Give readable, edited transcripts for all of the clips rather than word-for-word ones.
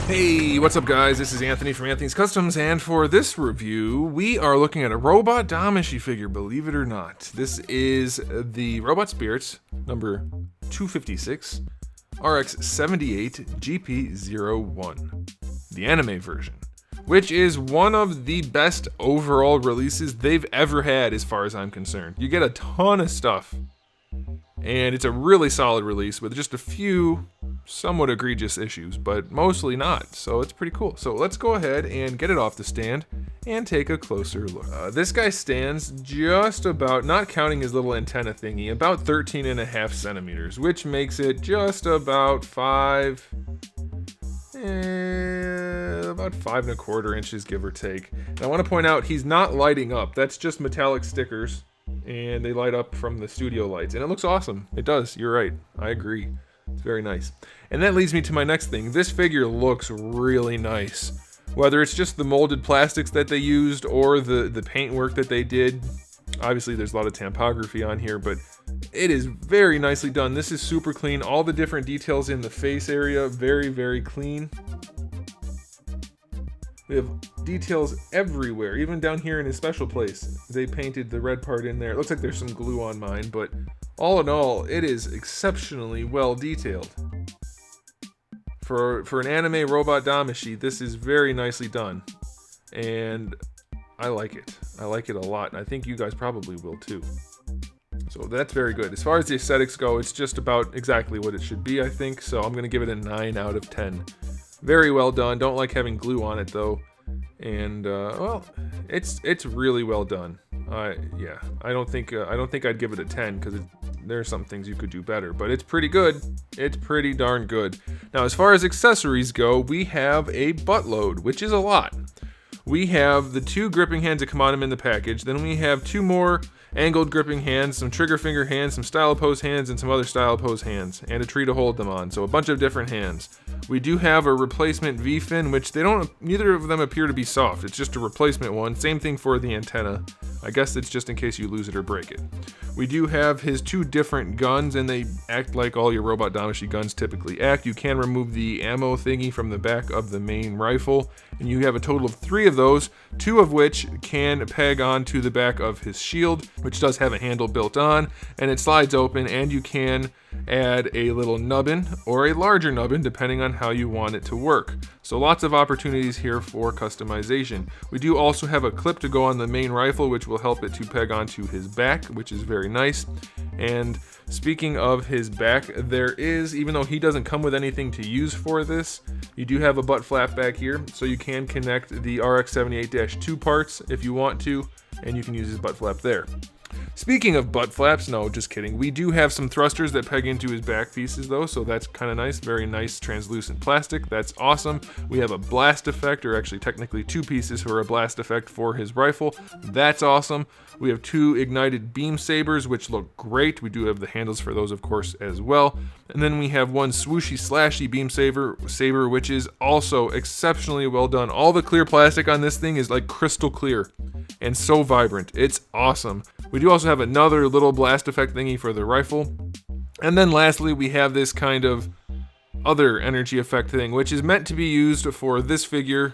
Hey, what's up guys? This is Anthony from Anthony's Customs, and for this review, we are looking at a robot Damashii figure, believe it or not. This is the Robot Spirits, number 256, RX-78 GP01, the anime version, which is one of the best overall releases they've ever had as far as I'm concerned. You get a ton of stuff, and it's a really solid release with just a few somewhat egregious issues, but mostly not, so it's pretty cool. So let's go ahead and get it off the stand and take a closer look. This guy stands just about, not counting his little antenna thingy, about 13.5 centimeters, which makes it just about 5.25 inches, give or take. And I want to point out, he's not lighting up. That's just metallic stickers, and they light up from the studio lights, and it looks awesome. It does, you're right, I agree. It's very nice. And that leads me to my next thing. This figure looks really nice. Whether it's just the molded plastics that they used or the paint work that they did. Obviously there's a lot of tampography on here, but it is very nicely done. This is super clean. All the different details in the face area, very, very clean. We have details everywhere, even down here in his special place. They painted the red part in there. It looks like there's some glue on mine, but all in all, it is exceptionally well detailed. For an anime robot Damashii, this is very nicely done, and I like it. I like it a lot, and I think you guys probably will too. So that's very good. As far as the aesthetics go, it's just about exactly what it should be, I think, so I'm going to give it a 9 out of 10. Very well done. Don't like having glue on it though, and well, it's really well done. Yeah, I don't think I'd give it a 10 because there are some things you could do better, but it's pretty good. It's pretty darn good. Now, as far as accessories go, we have a buttload, which is a lot. We have the 2 gripping hands that come on them in the package. Then we have 2 more angled gripping hands, some trigger finger hands, some style pose hands, and some other style pose hands, and a tree to hold them on. So a bunch of different hands. We do have a replacement V-fin, which neither of them appear to be soft. It's just a replacement one. Same thing for the antenna. I guess it's just in case you lose it or break it. We do have his 2 different guns, and they act like all your robot Damashii guns typically act. You can remove the ammo thingy from the back of the main rifle, and you have a total of 3 of those, 2 of which can peg onto the back of his shield, which does have a handle built on, and it slides open, and you can add a little nubbin or a larger nubbin depending on how you want it to work. So lots of opportunities here for customization. We do also have a clip to go on the main rifle, which will help it to peg onto his back, which is very nice. And speaking of his back, there is, even though he doesn't come with anything to use for this, you do have a butt flap back here, so you can connect the RX-78-2 parts if you want to, and you can use his butt flap there. Speaking of butt flaps, no, just kidding. We do have some thrusters that peg into his back pieces though, so that's kind of nice. Very nice translucent plastic. That's awesome. We have a blast effect, or actually technically 2 pieces for a blast effect for his rifle. That's awesome. We have 2 ignited beam sabers, which look great. We do have the handles for those, of course, as well. And then we have 1 swooshy slashy beam saber, which is also exceptionally well done. All the clear plastic on this thing is like crystal clear and so vibrant. It's awesome. We do also have another little blast effect thingy for the rifle. And then lastly, we have this kind of other energy effect thing, which is meant to be used for this figure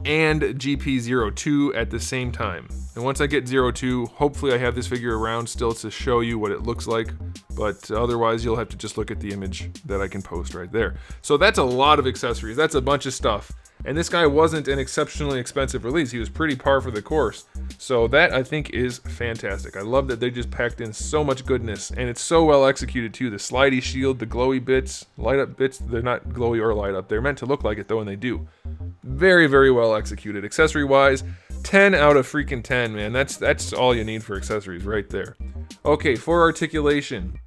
and GP02 at the same time. And once I get 02, hopefully I have this figure around still to show you what it looks like, but otherwise you'll have to just look at the image that I can post right there. So that's a lot of accessories. That's a bunch of stuff. And this guy wasn't an exceptionally expensive release. He was pretty par for the course. So that, I think, is fantastic. I love that they just packed in so much goodness, and it's so well executed too. The slidey shield, the glowy bits, light up bits, they're not glowy or light up. They're meant to look like it though, and they do. Very, very well executed. Accessory wise, 10 out of freaking 10, man. That's all you need for accessories right there. Okay, for articulation.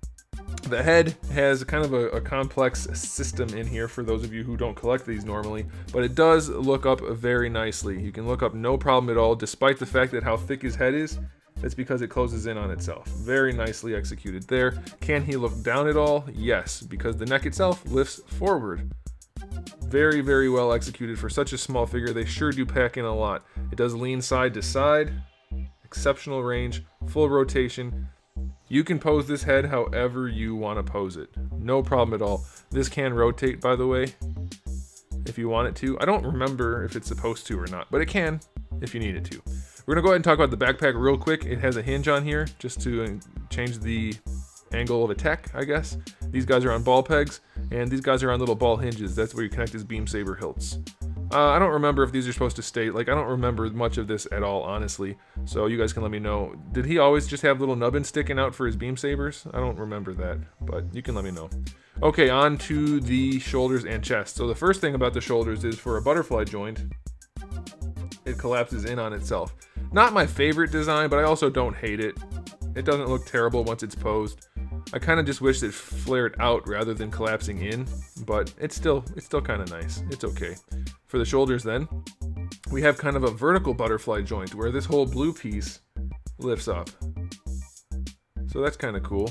The head has kind of a complex system in here for those of you who don't collect these normally, but it does look up very nicely. You can look up no problem at all, despite the fact that how thick his head is. That's because it closes in on itself. Very nicely executed there. Can he look down at all? Yes, because the neck itself lifts forward. Very, very well executed for such a small figure. They sure do pack in a lot. It does lean side to side. Exceptional range, full rotation. You can pose this head however you want to pose it. No problem at all. This can rotate, by the way. if you want it to. I don't remember if it's supposed to or not, but it can if you need it to. We're gonna go ahead and talk about the backpack real quick. It has a hinge on here just to change the angle of attack, I guess. These guys are on ball pegs, and these guys are on little ball hinges. That's where you connect his beam saber hilts. I don't remember if these are supposed to stay. Like, I don't remember much of this at all, honestly. So you guys can let me know. Did he always just have little nubbins sticking out for his beam sabers? I don't remember that, but you can let me know. Okay, on to the shoulders and chest. So the first thing about the shoulders is for a butterfly joint, it collapses in on itself. Not my favorite design, but I also don't hate it. It doesn't look terrible once it's posed. I kind of just wish it flared out rather than collapsing in, but it's still kind of nice. It's okay. For the shoulders then, we have kind of a vertical butterfly joint where this whole blue piece lifts up. So that's kind of cool.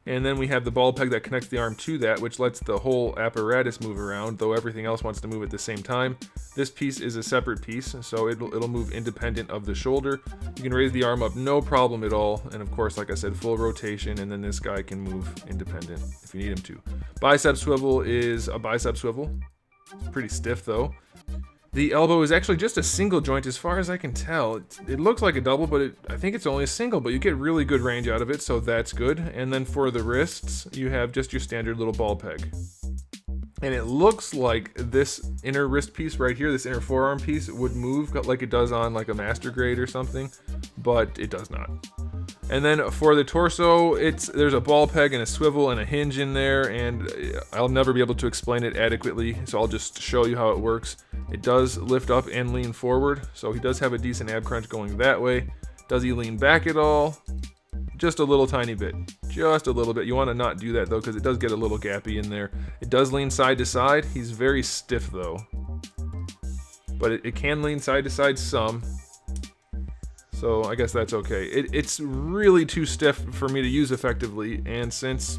And then we have the ball peg that connects the arm to that, which lets the whole apparatus move around, though everything else wants to move at the same time. This piece is a separate piece, so it'll move independent of the shoulder. You can raise the arm up no problem at all, and of course, like I said, full rotation, and then this guy can move independent if you need him to. Bicep swivel is a bicep swivel. It's pretty stiff though. The elbow is actually just a single joint as far as I can tell. It looks like a double, but I think it's only a single, but you get really good range out of it, so that's good. And then for the wrists, you have just your standard little ball peg. And it looks like this inner wrist piece right here, this inner forearm piece, would move like it does on like a master grade or something, but it does not. And then for the torso, there's a ball peg and a swivel and a hinge in there, and I'll never be able to explain it adequately, so I'll just show you how it works. It does lift up and lean forward, so he does have a decent ab crunch going that way. Does he lean back at all? Just a little tiny bit. Just a little bit. You want to not do that though, because it does get a little gappy in there. It does lean side to side. He's very stiff though. But it can lean side to side some. So I guess that's okay. It's really too stiff for me to use effectively, and since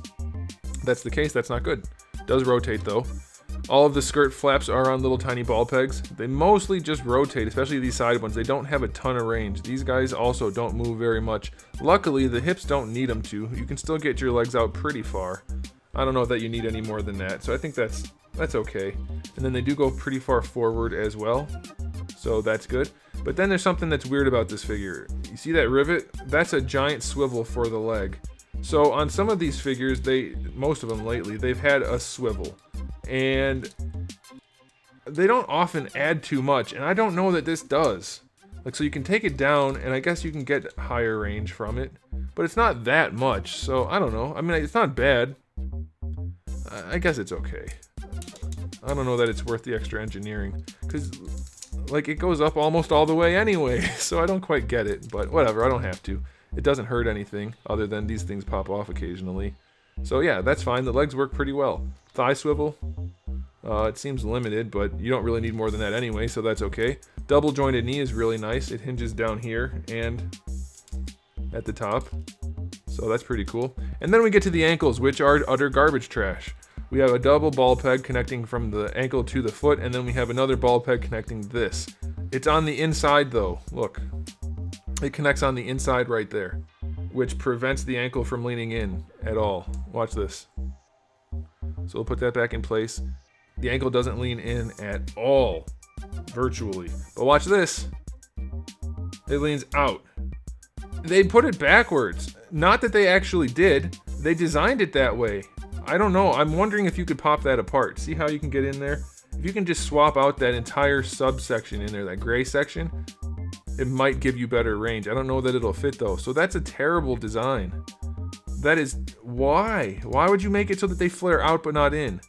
that's the case, that's not good. It does rotate though. All of the skirt flaps are on little tiny ball pegs. They mostly just rotate, especially these side ones. They don't have a ton of range. These guys also don't move very much. Luckily, the hips don't need them to. You can still get your legs out pretty far. I don't know that you need any more than that, so I think that's okay. And then they do go pretty far forward as well, so that's good. But then there's something that's weird about this figure. You see that rivet? That's a giant swivel for the leg. So on some of these figures, most of them lately, they've had a swivel. And they don't often add too much, and I don't know that this does. Like, so you can take it down, and I guess you can get higher range from it, but it's not that much, so I don't know. I mean, it's not bad. I guess it's okay. I don't know that it's worth the extra engineering, because, like, it goes up almost all the way anyway, so I don't quite get it, but whatever, I don't have to. It doesn't hurt anything, other than these things pop off occasionally. So yeah, that's fine. The legs work pretty well. Thigh swivel, it seems limited, but you don't really need more than that anyway, so that's okay. Double jointed knee is really nice. It hinges down here and at the top, so that's pretty cool. And then we get to the ankles, which are utter garbage trash. We have a double ball peg connecting from the ankle to the foot, and then we have another ball peg connecting this. It's on the inside though, look. It connects on the inside right there, which prevents the ankle from leaning in at all. Watch this. So we'll put that back in place. The ankle doesn't lean in at all, virtually. But watch this. It leans out. They put it backwards. Not that they actually did. They designed it that way. I don't know. I'm wondering if you could pop that apart. See how you can get in there? If you can just swap out that entire subsection in there, that gray section, it might give you better range. I don't know that it'll fit though. So that's a terrible design. That is, why? Why would you make it so that they flare out but not in?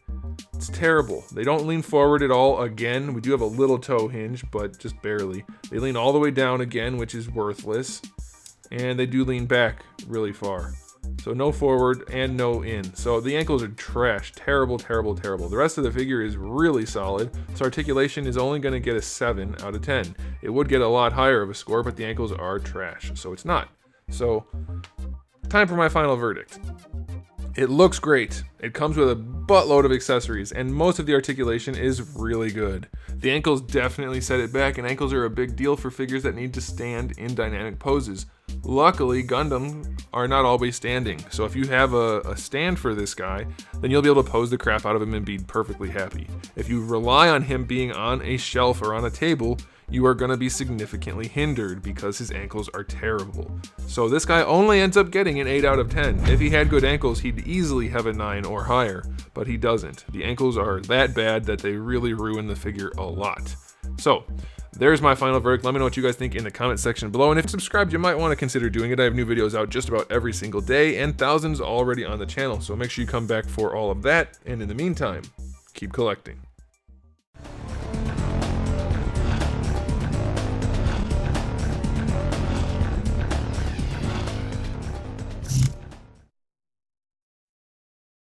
It's terrible. They don't lean forward at all again. We do have a little toe hinge, but just barely. They lean all the way down again, which is worthless. And they do lean back really far. So no forward and no in. So the ankles are trash. Terrible, terrible, terrible. The rest of the figure is really solid. So articulation is only going to get a 7 out of 10. It would get a lot higher of a score, but the ankles are trash. So it's not. So time for my final verdict. It looks great. It comes with a buttload of accessories, and most of the articulation is really good. The ankles definitely set it back, and ankles are a big deal for figures that need to stand in dynamic poses. Luckily, Gundam are not always standing, so if you have a stand for this guy, then you'll be able to pose the crap out of him and be perfectly happy. If you rely on him being on a shelf or on a table, you are going to be significantly hindered because his ankles are terrible. So this guy only ends up getting an 8 out of 10. If he had good ankles, he'd easily have a 9 or higher, but he doesn't. The ankles are that bad that they really ruin the figure a lot. So, there's my final verdict. Let me know what you guys think in the comment section below, and if you're subscribed, you might want to consider doing it. I have new videos out just about every single day, and thousands already on the channel, so make sure you come back for all of that, and in the meantime, keep collecting.